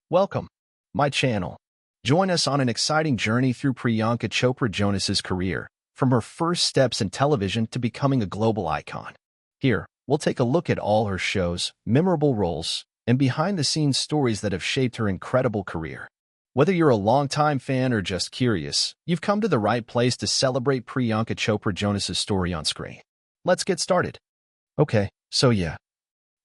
Welcome, my channel. Join us on an exciting journey through Priyanka Chopra Jonas's career, from her first steps in television to becoming a global icon. Here, we'll take a look at all her shows, memorable roles, and behind-the-scenes stories that have shaped her incredible career. Whether you're a longtime fan or just curious, you've come to the right place to celebrate Priyanka Chopra Jonas's story on screen. Let's get started. Okay, so yeah,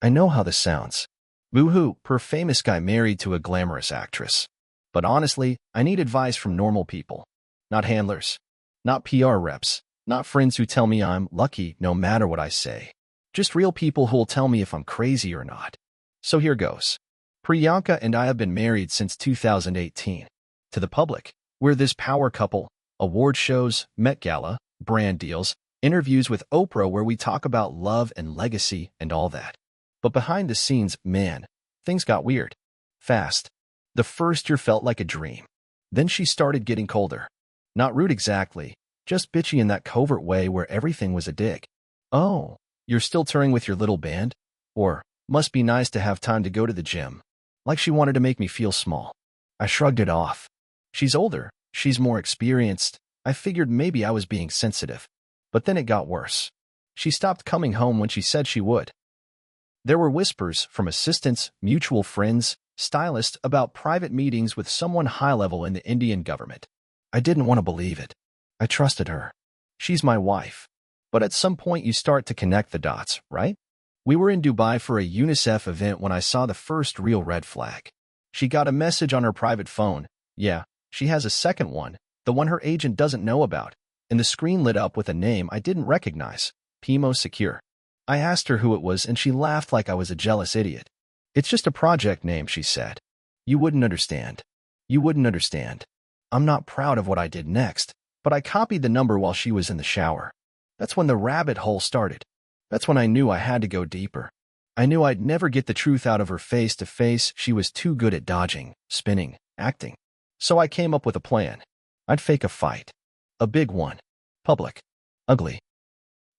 I know how this sounds. Boo-hoo, per famous guy married to a glamorous actress. But honestly, I need advice from normal people. Not handlers. Not PR reps. Not friends who tell me I'm lucky no matter what I say. Just real people who'll tell me if I'm crazy or not. So here goes. Priyanka and I have been married since 2018. To the public, we're this power couple. Award shows, Met Gala, brand deals, interviews with Oprah where we talk about love and legacy and all that. But behind the scenes, man, things got weird. Fast. The first year felt like a dream. Then she started getting colder. Not rude exactly, just bitchy in that covert way where everything was a dig. Oh, you're still touring with your little band? Or, must be nice to have time to go to the gym. Like she wanted to make me feel small. I shrugged it off. She's older, she's more experienced. I figured maybe I was being sensitive. But then it got worse. She stopped coming home when she said she would. There were whispers from assistants, mutual friends, stylists about private meetings with someone high-level in the Indian government. I didn't want to believe it. I trusted her. She's my wife. But at some point you start to connect the dots, right? We were in Dubai for a UNICEF event when I saw the first real red flag. She got a message on her private phone. Yeah, she has a second one, the one her agent doesn't know about, and the screen lit up with a name I didn't recognize, Pimo Secure. I asked her who it was and she laughed like I was a jealous idiot. It's just a project name, she said. You wouldn't understand. You wouldn't understand. I'm not proud of what I did next, but I copied the number while she was in the shower. That's when the rabbit hole started. That's when I knew I had to go deeper. I knew I'd never get the truth out of her face to face. She was too good at dodging, spinning, acting. So I came up with a plan. I'd fake a fight. A big one. Public. Ugly.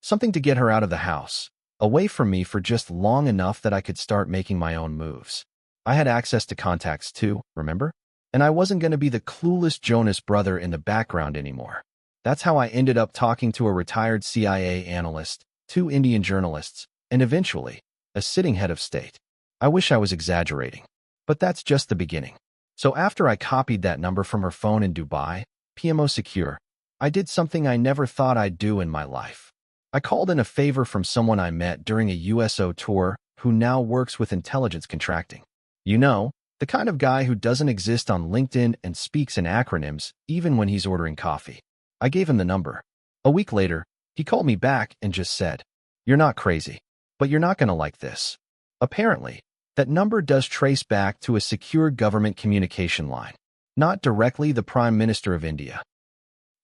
Something to get her out of the house. Away from me for just long enough that I could start making my own moves. I had access to contacts too, remember? And I wasn't going to be the clueless Jonas brother in the background anymore. That's how I ended up talking to a retired CIA analyst, 2 Indian journalists, and eventually, a sitting head of state. I wish I was exaggerating. But that's just the beginning. So after I copied that number from her phone in Dubai, PMO Secure, I did something I never thought I'd do in my life. I called in a favor from someone I met during a USO tour who now works with intelligence contracting. You know, the kind of guy who doesn't exist on LinkedIn and speaks in acronyms even when he's ordering coffee. I gave him the number. A week later, he called me back and just said, "You're not crazy, but you're not going to like this." Apparently, that number does trace back to a secure government communication line. Not directly the Prime Minister of India,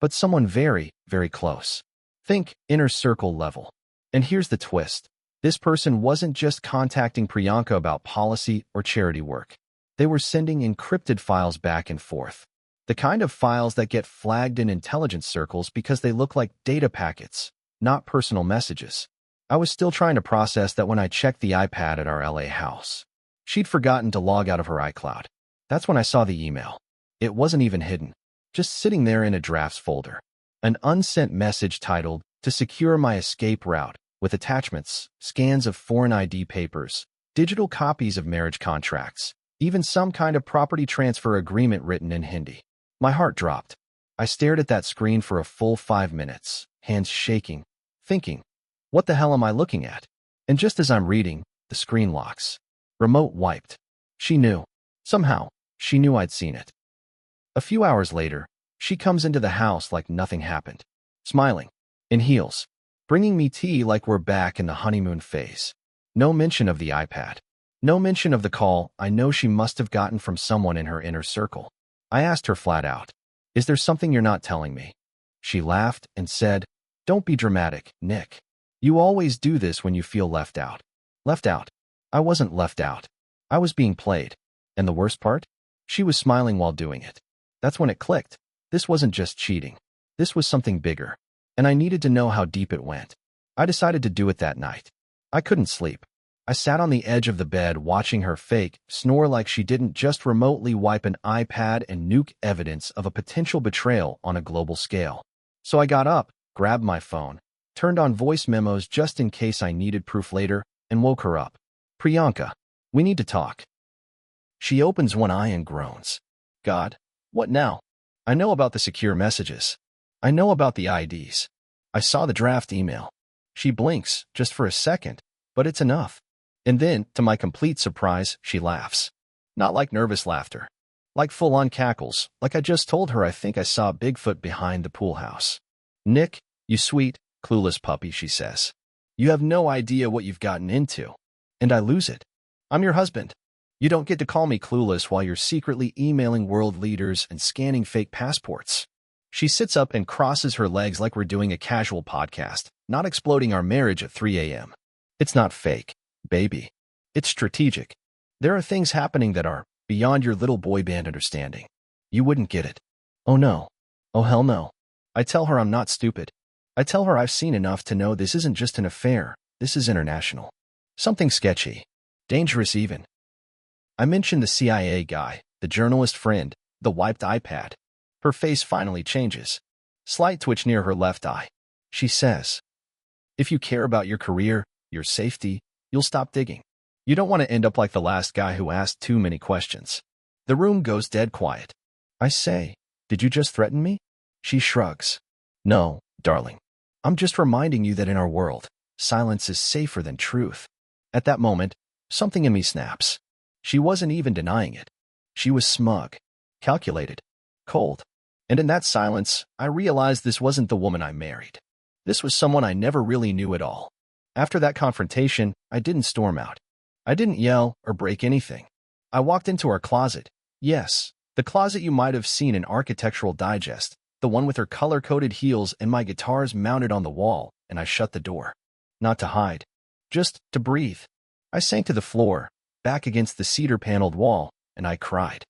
but someone very, very close. Think inner circle level. And here's the twist. This person wasn't just contacting Priyanka about policy or charity work. They were sending encrypted files back and forth. The kind of files that get flagged in intelligence circles because they look like data packets, not personal messages. I was still trying to process that when I checked the iPad at our LA house. She'd forgotten to log out of her iCloud. That's when I saw the email. It wasn't even hidden. Just sitting there in a drafts folder. An unsent message titled, "To secure my escape route," with attachments, scans of foreign ID papers, digital copies of marriage contracts, even some kind of property transfer agreement written in Hindi. My heart dropped. I stared at that screen for a full 5 minutes, hands shaking, thinking, what the hell am I looking at? And just as I'm reading, the screen locks. Remote wiped. She knew. Somehow, she knew I'd seen it. A few hours later, she comes into the house like nothing happened, smiling, in heels, bringing me tea like we're back in the honeymoon phase. No mention of the iPad. No mention of the call I know she must have gotten from someone in her inner circle. I asked her flat out, "Is there something you're not telling me?" She laughed and said, "Don't be dramatic, Nick. You always do this when you feel left out." Left out? I wasn't left out. I was being played. And the worst part? She was smiling while doing it. That's when it clicked. This wasn't just cheating. This was something bigger. And I needed to know how deep it went. I decided to do it that night. I couldn't sleep. I sat on the edge of the bed watching her fake snore like she didn't just remotely wipe an iPad and nuke evidence of a potential betrayal on a global scale. So I got up, grabbed my phone, turned on voice memos just in case I needed proof later, and woke her up. Priyanka, we need to talk. She opens one eye and groans. God, what now? I know about the secure messages. I know about the IDs. I saw the draft email. She blinks, just for a second, but it's enough. And then, to my complete surprise, she laughs. Not like nervous laughter. Like full-on cackles, like I just told her I think I saw Bigfoot behind the pool house. Nick, you sweet, clueless puppy, she says. You have no idea what you've gotten into. And I lose it. I'm your husband. You don't get to call me clueless while you're secretly emailing world leaders and scanning fake passports. She sits up and crosses her legs like we're doing a casual podcast, not exploding our marriage at 3 a.m. It's not fake, baby. It's strategic. There are things happening that are beyond your little boy band understanding. You wouldn't get it. Oh no. Oh hell no. I tell her I'm not stupid. I tell her I've seen enough to know this isn't just an affair. This is international. Something sketchy. Dangerous even. I mention the CIA guy, the journalist friend, the wiped iPad. Her face finally changes. Slight twitch near her left eye. She says, if you care about your career, your safety, you'll stop digging. You don't want to end up like the last guy who asked too many questions. The room goes dead quiet. I say, did you just threaten me? She shrugs. No, darling. I'm just reminding you that in our world, silence is safer than truth. At that moment, something in me snaps. She wasn't even denying it. She was smug, calculated, cold. And in that silence, I realized this wasn't the woman I married. This was someone I never really knew at all. After that confrontation, I didn't storm out. I didn't yell or break anything. I walked into our closet. Yes, the closet you might have seen in Architectural Digest, the one with her color-coded heels and my guitars mounted on the wall, and I shut the door. Not to hide. Just to breathe. I sank to the floor, back against the cedar-paneled wall, and I cried.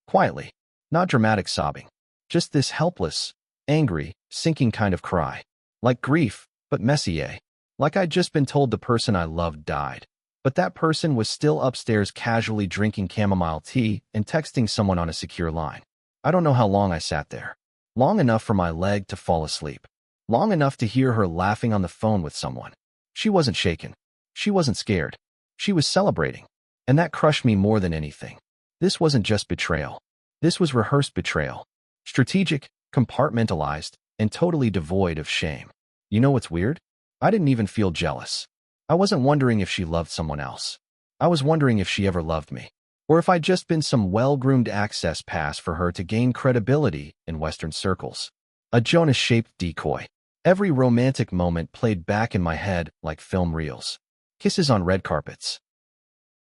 Quietly, not dramatic sobbing. Just this helpless, angry, sinking kind of cry. Like grief, but messy, eh? Like I'd just been told the person I loved died. But that person was still upstairs casually drinking chamomile tea and texting someone on a secure line. I don't know how long I sat there. Long enough for my leg to fall asleep. Long enough to hear her laughing on the phone with someone. She wasn't shaken. She wasn't scared. She was celebrating. And that crushed me more than anything. This wasn't just betrayal. This was rehearsed betrayal. Strategic, compartmentalized, and totally devoid of shame. You know what's weird? I didn't even feel jealous. I wasn't wondering if she loved someone else. I was wondering if she ever loved me. Or if I'd just been some well-groomed access pass for her to gain credibility in Western circles. A Jonas-shaped decoy. Every romantic moment played back in my head like film reels. Kisses on red carpets.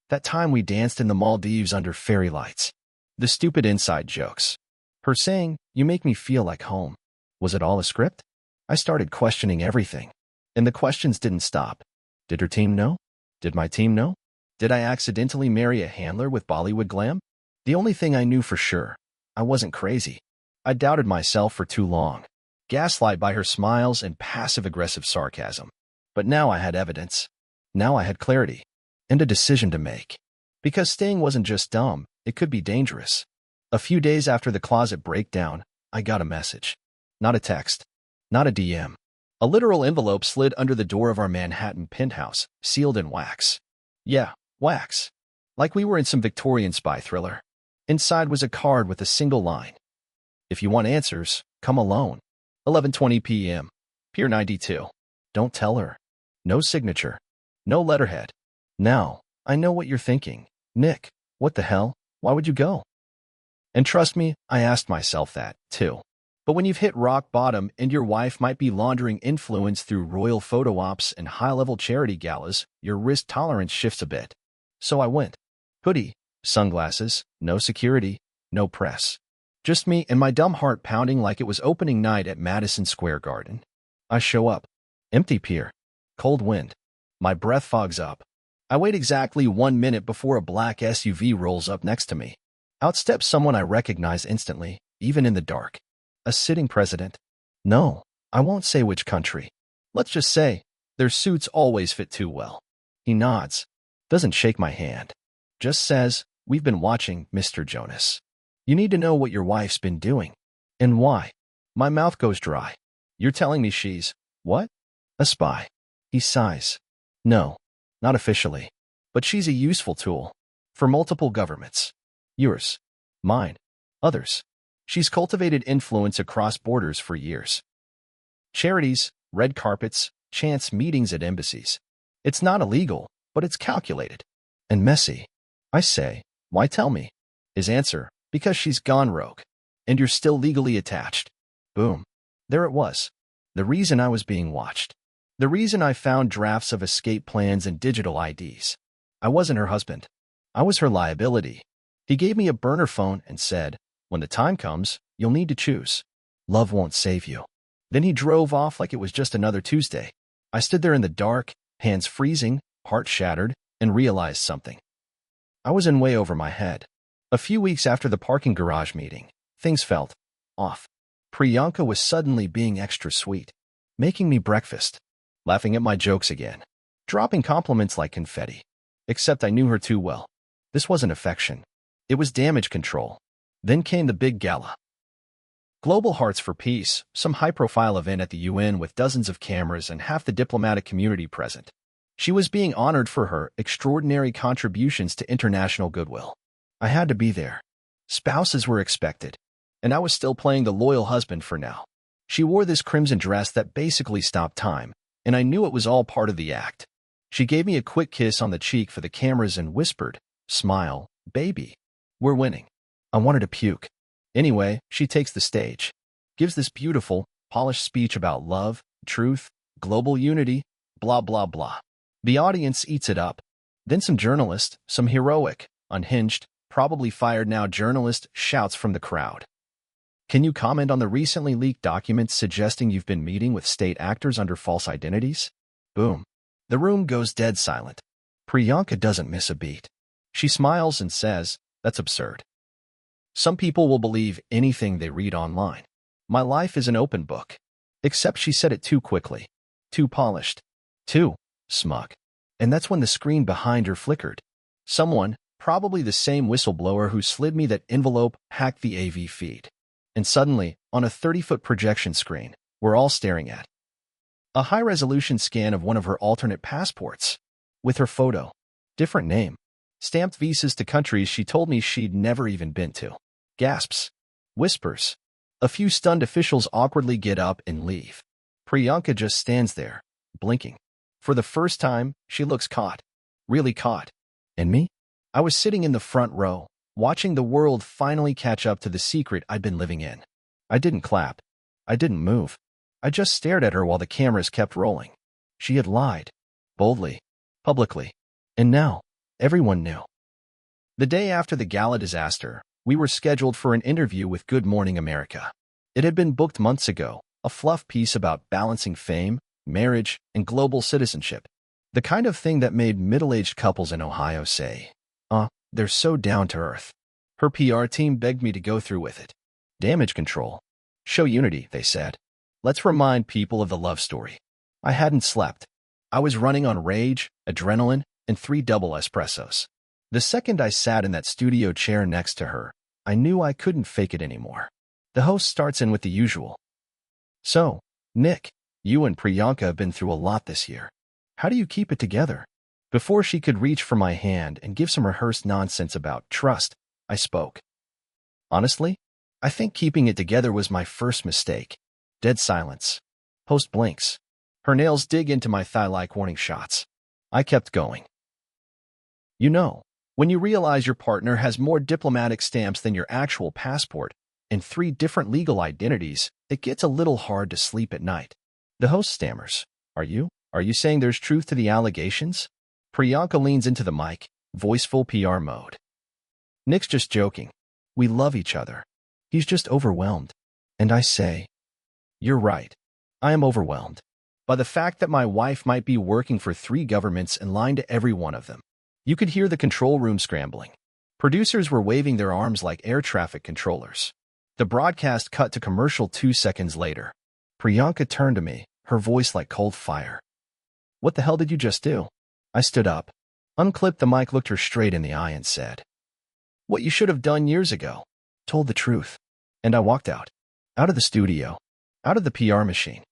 That time we danced in the Maldives under fairy lights. The stupid inside jokes. Her saying, you make me feel like home. Was it all a script? I started questioning everything. And the questions didn't stop. Did her team know? Did my team know? Did I accidentally marry a handler with Bollywood glam? The only thing I knew for sure, I wasn't crazy. I doubted myself for too long. Gaslight by her smiles and passive-aggressive sarcasm. But now I had evidence. Now I had clarity. And a decision to make. Because staying wasn't just dumb, it could be dangerous. A few days after the closet breakdown, I got a message. Not a text. Not a DM. A literal envelope slid under the door of our Manhattan penthouse, sealed in wax. Yeah, wax. Like we were in some Victorian spy thriller. Inside was a card with a single line. If you want answers, come alone. 11:20 p.m. Pier 92. Don't tell her. No signature. No letterhead. Now, I know what you're thinking. Nick, what the hell? Why would you go? And trust me, I asked myself that, too. But when you've hit rock bottom and your wife might be laundering influence through royal photo ops and high-level charity galas, your risk tolerance shifts a bit. So I went. Hoodie, sunglasses, no security, no press. Just me and my dumb heart pounding like it was opening night at Madison Square Garden. I show up. Empty pier. Cold wind. My breath fogs up. I wait exactly 1 minute before a black SUV rolls up next to me. Out steps someone I recognize instantly, even in the dark. A sitting president. No, I won't say which country. Let's just say, their suits always fit too well. He nods. Doesn't shake my hand. Just says, "We've been watching, Mr. Jonas. You need to know what your wife's been doing. And why." My mouth goes dry. "You're telling me she's, what?" "A spy." He sighs. "No, not officially. But she's a useful tool. For multiple governments. Yours. Mine. Others. She's cultivated influence across borders for years. Charities, red carpets, chance meetings at embassies. It's not illegal, but it's calculated. And messy." I say, "Why tell me?" His answer, "Because she's gone rogue. And you're still legally attached." Boom. There it was. The reason I was being watched. The reason I found drafts of escape plans and digital IDs. I wasn't her husband. I was her liability. He gave me a burner phone and said, "When the time comes, you'll need to choose. Love won't save you." Then he drove off like it was just another Tuesday. I stood there in the dark, hands freezing, heart shattered, and realized something. I was in way over my head. A few weeks after the parking garage meeting, things felt off. Priyanka was suddenly being extra sweet, making me breakfast, laughing at my jokes again, dropping compliments like confetti. Except I knew her too well. This wasn't affection. It was damage control. Then came the big gala. Global Hearts for Peace, some high-profile event at the UN with dozens of cameras and half the diplomatic community present. She was being honored for her extraordinary contributions to international goodwill. I had to be there. Spouses were expected, and I was still playing the loyal husband for now. She wore this crimson dress that basically stopped time, and I knew it was all part of the act. She gave me a quick kiss on the cheek for the cameras and whispered, "Smile, baby. We're winning." I wanted to puke. Anyway, she takes the stage, gives this beautiful, polished speech about love, truth, global unity, blah, blah, blah. The audience eats it up. Then some journalist, some heroic, unhinged, probably fired now journalist shouts from the crowd. "Can you comment on the recently leaked documents suggesting you've been meeting with state actors under false identities?" Boom. The room goes dead silent. Priyanka doesn't miss a beat. She smiles and says, "That's absurd. Some people will believe anything they read online. My life is an open book." Except she said it too quickly, too polished, too smug. And that's when the screen behind her flickered. Someone, probably the same whistleblower who slid me that envelope, hacked the AV feed. And suddenly, on a 30-foot projection screen, we're all staring at a high-resolution scan of one of her alternate passports, with her photo, different name, stamped visas to countries she told me she'd never even been to. Gasps. Whispers. A few stunned officials awkwardly get up and leave. Priyanka just stands there, blinking. For the first time, she looks caught. Really caught. And me? I was sitting in the front row, watching the world finally catch up to the secret I'd been living in. I didn't clap. I didn't move. I just stared at her while the cameras kept rolling. She had lied. Boldly. Publicly. And now, everyone knew. The day after the gala disaster, we were scheduled for an interview with Good Morning America. It had been booked months ago, a fluff piece about balancing fame, marriage, and global citizenship. The kind of thing that made middle-aged couples in Ohio say, they're so down to earth. Her PR team begged me to go through with it. Damage control. Show unity, they said. Let's remind people of the love story. I hadn't slept. I was running on rage, adrenaline, and 3 double espressos. The second I sat in that studio chair next to her, I knew I couldn't fake it anymore. The host starts in with the usual. "So, Nick, you and Priyanka have been through a lot this year. How do you keep it together?" Before she could reach for my hand and give some rehearsed nonsense about trust, I spoke. "Honestly, I think keeping it together was my first mistake." Dead silence. Host blinks. Her nails dig into my thigh like warning shots. I kept going. "You know, when you realize your partner has more diplomatic stamps than your actual passport and 3 different legal identities, it gets a little hard to sleep at night." The host stammers. Are you saying there's truth to the allegations?" Priyanka leans into the mic, voice full PR mode. "Nick's just joking. We love each other. He's just overwhelmed." And I say, "You're right. I am overwhelmed by the fact that my wife might be working for 3 governments and lying to every one of them." You could hear the control room scrambling. Producers were waving their arms like air traffic controllers. The broadcast cut to commercial 2 seconds later. Priyanka turned to me, her voice like cold fire. "What the hell did you just do?" I stood up. Unclipped the mic, looked her straight in the eye and said, "What you should have done years ago. Told the truth." And I walked out. Out of the studio. Out of the PR machine.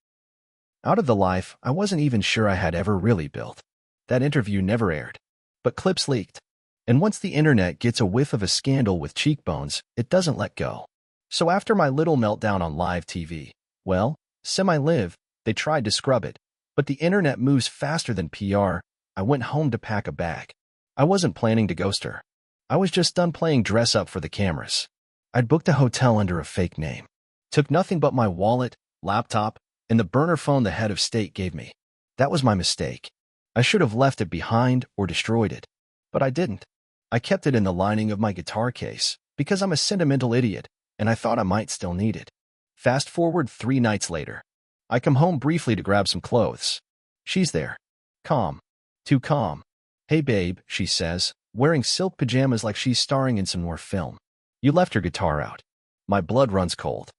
Out of the life I wasn't even sure I had ever really built. That interview never aired. But clips leaked. And once the internet gets a whiff of a scandal with cheekbones, it doesn't let go. So after my little meltdown on live TV, well, semi-live, they tried to scrub it. But the internet moves faster than PR. I went home to pack a bag. I wasn't planning to ghost her. I was just done playing dress up for the cameras. I'd booked a hotel under a fake name. Took nothing but my wallet, laptop, and the burner phone the head of state gave me. That was my mistake. I should have left it behind or destroyed it. But I didn't. I kept it in the lining of my guitar case because I'm a sentimental idiot, and I thought I might still need it. Fast forward 3 nights later. I come home briefly to grab some clothes. She's there. Calm. Too calm. "Hey babe," she says, wearing silk pajamas like she's starring in some noir film. "You left your guitar out." My blood runs cold.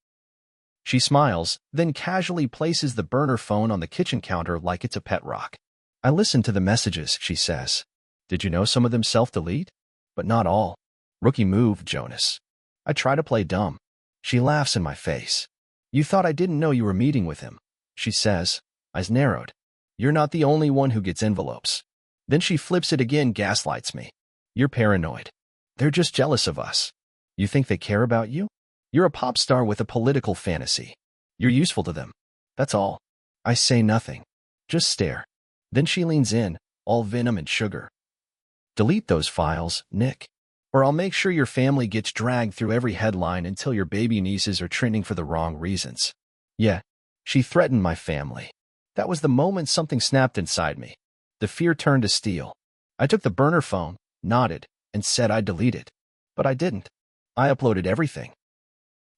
She smiles, then casually places the burner phone on the kitchen counter like it's a pet rock. "I listened to the messages," she says. "Did you know some of them self-delete? But not all. Rookie move, Jonas." I try to play dumb. She laughs in my face. "You thought I didn't know you were meeting with him," she says, eyes narrowed. "You're not the only one who gets envelopes." Then she flips it again, gaslights me. "You're paranoid. They're just jealous of us. You think they care about you? You're a pop star with a political fantasy. You're useful to them. That's all." I say nothing. Just stare. Then she leans in, all venom and sugar. "Delete those files, Nick. Or I'll make sure your family gets dragged through every headline until your baby nieces are trending for the wrong reasons." Yeah, she threatened my family. That was the moment something snapped inside me. The fear turned to steel. I took the burner phone, nodded, and said I'd delete it. But I didn't. I uploaded everything.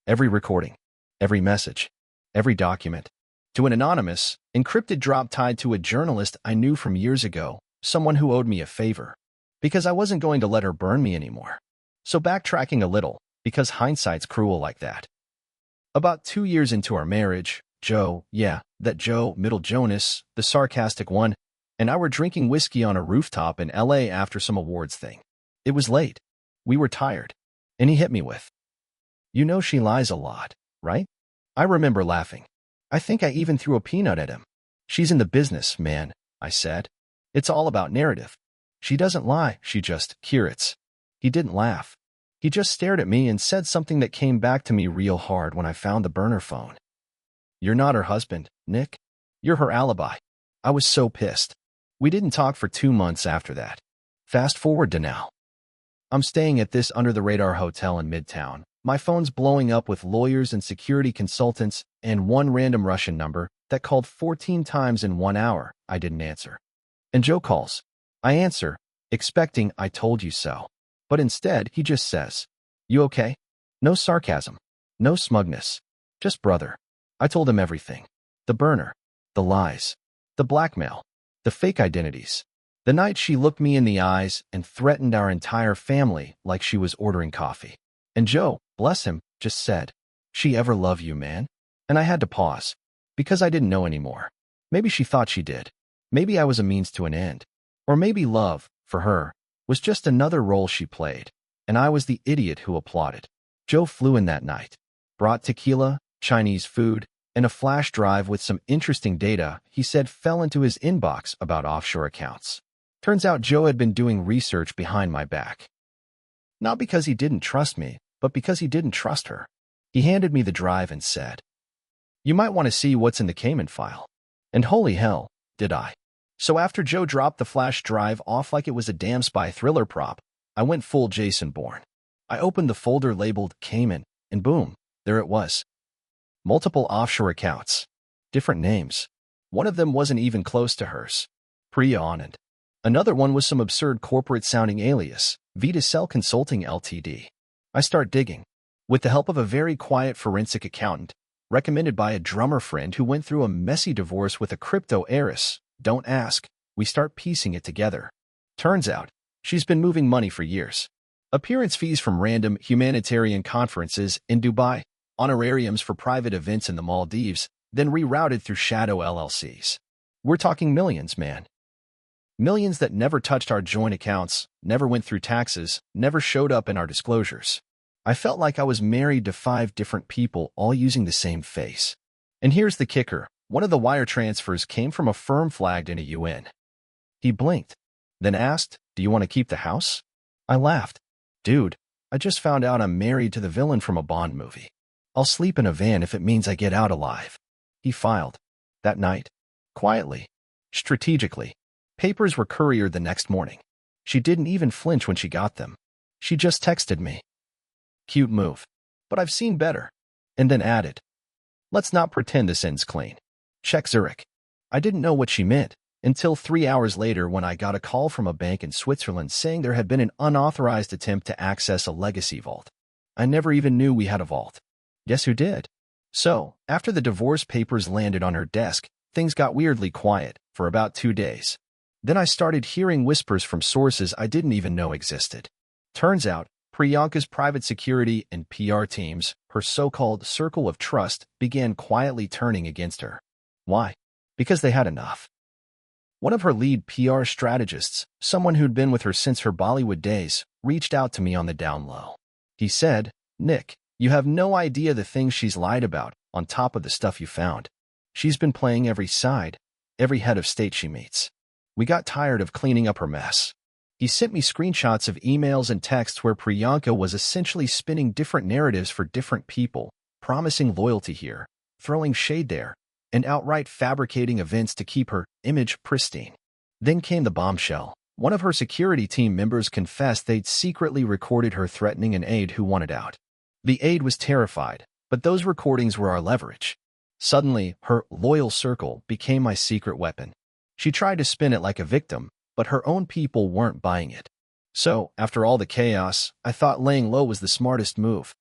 Every recording. Every message. Every document. To an anonymous, encrypted drop tied to a journalist I knew from years ago, someone who owed me a favor. Because I wasn't going to let her burn me anymore. So backtracking a little, because hindsight's cruel like that. About 2 years into our marriage, Joe, that Joe, middle Jonas, the sarcastic one, and I were drinking whiskey on a rooftop in LA after some awards thing. It was late. We were tired. And he hit me with, "You know she lies a lot, right?" I remember laughing. I think I even threw a peanut at him. "She's in the business, man," I said. "It's all about narrative. She doesn't lie, she just curates." He didn't laugh. He just stared at me and said something that came back to me real hard when I found the burner phone. "You're not her husband, Nick. You're her alibi." I was so pissed. We didn't talk for 2 months after that. Fast forward to now. I'm staying at this under-the-radar hotel in Midtown. My phone's blowing up with lawyers and security consultants and one random Russian number that called 14 times in 1 hour. I didn't answer. And Joe calls. I answer, expecting "I told you so." But instead, he just says, "You okay?" No sarcasm. No smugness. Just brother. I told him everything. The burner. The lies. The blackmail. The fake identities. The night she looked me in the eyes and threatened our entire family like she was ordering coffee. And Joe, bless him, just said, "She ever love you, man?" And I had to pause, because I didn't know anymore. Maybe she thought she did. Maybe I was a means to an end. Or maybe love, for her, was just another role she played, and I was the idiot who applauded. Joe flew in that night. Brought tequila, Chinese food, and a flash drive with some interesting data he said fell into his inbox about offshore accounts. Turns out Joe had been doing research behind my back. Not because he didn't trust me, but because he didn't trust her. He handed me the drive and said, "You might want to see what's in the Cayman file." And holy hell, did I. So after Joe dropped the flash drive off like it was a damn spy thriller prop, I went full Jason Bourne. I opened the folder labeled Cayman, and boom, there it was. Multiple offshore accounts. Different names. One of them wasn't even close to hers. Priya Anand. Another one was some absurd corporate-sounding alias, Vitacell Consulting Ltd. I start digging. With the help of a very quiet forensic accountant, recommended by a drummer friend who went through a messy divorce with a crypto heiress, don't ask, we start piecing it together. Turns out, she's been moving money for years. Appearance fees from random humanitarian conferences in Dubai, honorariums for private events in the Maldives, then rerouted through shadow LLCs. We're talking millions, man. Millions that never touched our joint accounts, never went through taxes, never showed up in our disclosures. I felt like I was married to 5 different people, all using the same face. And here's the kicker. One of the wire transfers came from a firm flagged in a UN. He blinked, then asked, "Do you want to keep the house?" I laughed. "Dude, I just found out I'm married to the villain from a Bond movie. I'll sleep in a van if it means I get out alive." He filed. That night, quietly, strategically, papers were couriered the next morning. She didn't even flinch when she got them. She just texted me. "Cute move, but I've seen better." And then added, "Let's not pretend this ends clean. Check Zurich." I didn't know what she meant until 3 hours later when I got a call from a bank in Switzerland saying there had been an unauthorized attempt to access a legacy vault. I never even knew we had a vault. Guess who did? So, after the divorce papers landed on her desk, things got weirdly quiet for about 2 days. Then I started hearing whispers from sources I didn't even know existed. Turns out, Priyanka's private security and PR teams, her so-called circle of trust, began quietly turning against her. Why? Because they had enough. One of her lead PR strategists, someone who'd been with her since her Bollywood days, reached out to me on the down low. He said, "Nick, you have no idea the things she's lied about, on top of the stuff you found. She's been playing every side, every head of state she meets. We got tired of cleaning up her mess." He sent me screenshots of emails and texts where Priyanka was essentially spinning different narratives for different people, promising loyalty here, throwing shade there, and outright fabricating events to keep her image pristine. Then came the bombshell. One of her security team members confessed they'd secretly recorded her threatening an aide who wanted out. The aide was terrified, but those recordings were our leverage. Suddenly, her loyal circle became my secret weapon. She tried to spin it like a victim, but her own people weren't buying it. So, after all the chaos, I thought laying low was the smartest move.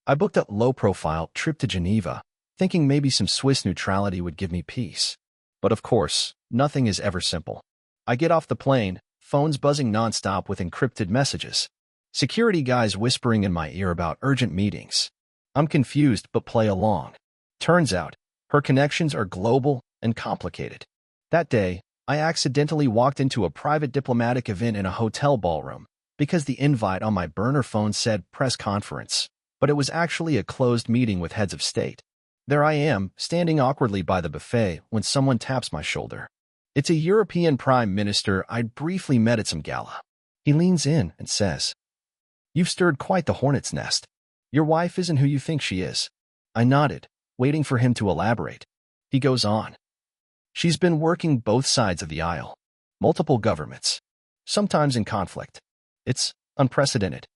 I booked a low-profile trip to Geneva, thinking maybe some Swiss neutrality would give me peace. But of course, nothing is ever simple. I get off the plane, phones buzzing nonstop with encrypted messages. Security guys whispering in my ear about urgent meetings. I'm confused but play along. Turns out, her connections are global and complicated. That day, I accidentally walked into a private diplomatic event in a hotel ballroom because the invite on my burner phone said press conference, but it was actually a closed meeting with heads of state. There I am, standing awkwardly by the buffet when someone taps my shoulder. It's a European prime minister I'd briefly met at some gala. He leans in and says, "You've stirred quite the hornet's nest. Your wife isn't who you think she is." I nodded, waiting for him to elaborate. He goes on. "She's been working both sides of the aisle. Multiple governments. Sometimes in conflict. It's unprecedented."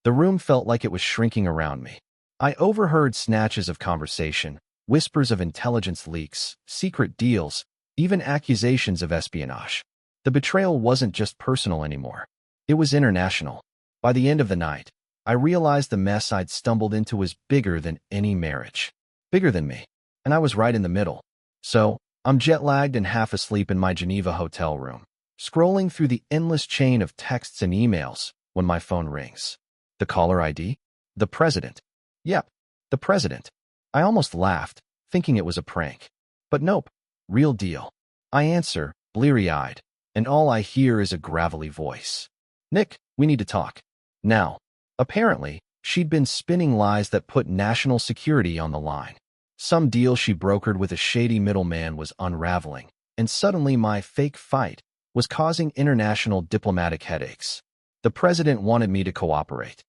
The room felt like it was shrinking around me. I overheard snatches of conversation, whispers of intelligence leaks, secret deals, even accusations of espionage. The betrayal wasn't just personal anymore. It was international. By the end of the night, I realized the mess I'd stumbled into was bigger than any marriage. Bigger than me. And I was right in the middle. So, I'm jet-lagged and half asleep in my Geneva hotel room, scrolling through the endless chain of texts and emails when my phone rings. The caller ID? The president. Yep, the president. I almost laughed, thinking it was a prank. But nope, real deal. I answer, bleary-eyed, and all I hear is a gravelly voice. "Nick, we need to talk. Now." Apparently, she'd been spinning lies that put national security on the line. Some deal she brokered with a shady middleman was unraveling, and suddenly my fake fight was causing international diplomatic headaches. The president wanted me to cooperate.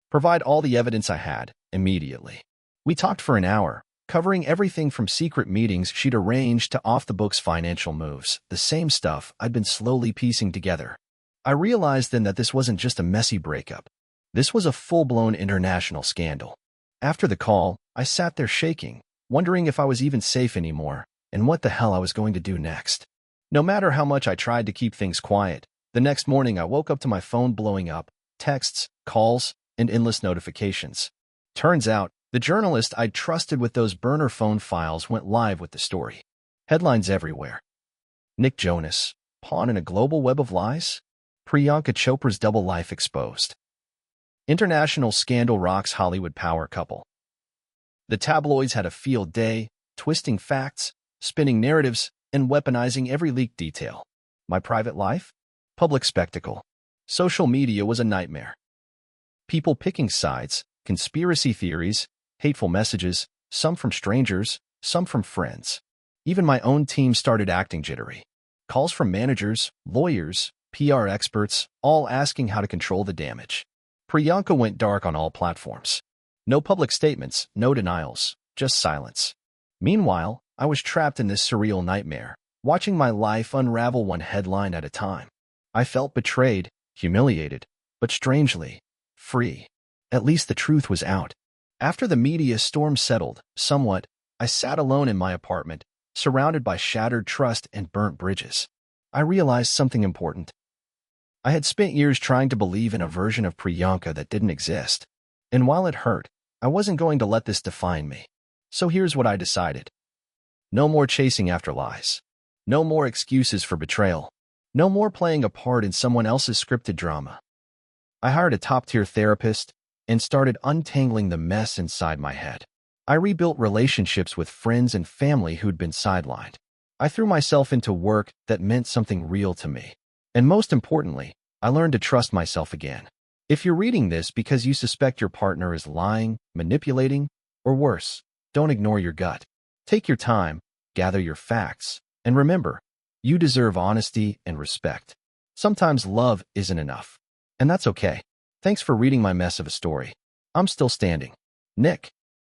Provide all the evidence I had, immediately. We talked for an hour, covering everything from secret meetings she'd arranged to off-the-books financial moves, the same stuff I'd been slowly piecing together. I realized then that this wasn't just a messy breakup. This was a full-blown international scandal. After the call, I sat there shaking, wondering if I was even safe anymore, and what the hell I was going to do next. No matter how much I tried to keep things quiet, the next morning I woke up to my phone blowing up, texts, calls, and endless notifications. Turns out, the journalist I'd trusted with those burner phone files went live with the story. Headlines everywhere. Nick Jonas, pawn in a global web of lies? Priyanka Chopra's double life exposed. International scandal rocks Hollywood power couple. The tabloids had a field day, twisting facts, spinning narratives, and weaponizing every leaked detail. My private life? Public spectacle. Social media was a nightmare. People picking sides, conspiracy theories, hateful messages, some from strangers, some from friends. Even my own team started acting jittery. Calls from managers, lawyers, PR experts, all asking how to control the damage. Priyanka went dark on all platforms. No public statements, no denials, just silence. Meanwhile, I was trapped in this surreal nightmare, watching my life unravel one headline at a time. I felt betrayed, humiliated, but strangely, free. At least the truth was out. After the media storm settled, somewhat, I sat alone in my apartment, surrounded by shattered trust and burnt bridges. I realized something important. I had spent years trying to believe in a version of Priyanka that didn't exist. And while it hurt, I wasn't going to let this define me. So here's what I decided. No more chasing after lies. No more excuses for betrayal. No more playing a part in someone else's scripted drama. I hired a top-tier therapist and started untangling the mess inside my head. I rebuilt relationships with friends and family who'd been sidelined. I threw myself into work that meant something real to me. And most importantly, I learned to trust myself again. If you're reading this because you suspect your partner is lying, manipulating, or worse, don't ignore your gut. Take your time, gather your facts, and remember, you deserve honesty and respect. Sometimes love isn't enough. And that's okay. Thanks for reading my mess of a story. I'm still standing. Nick.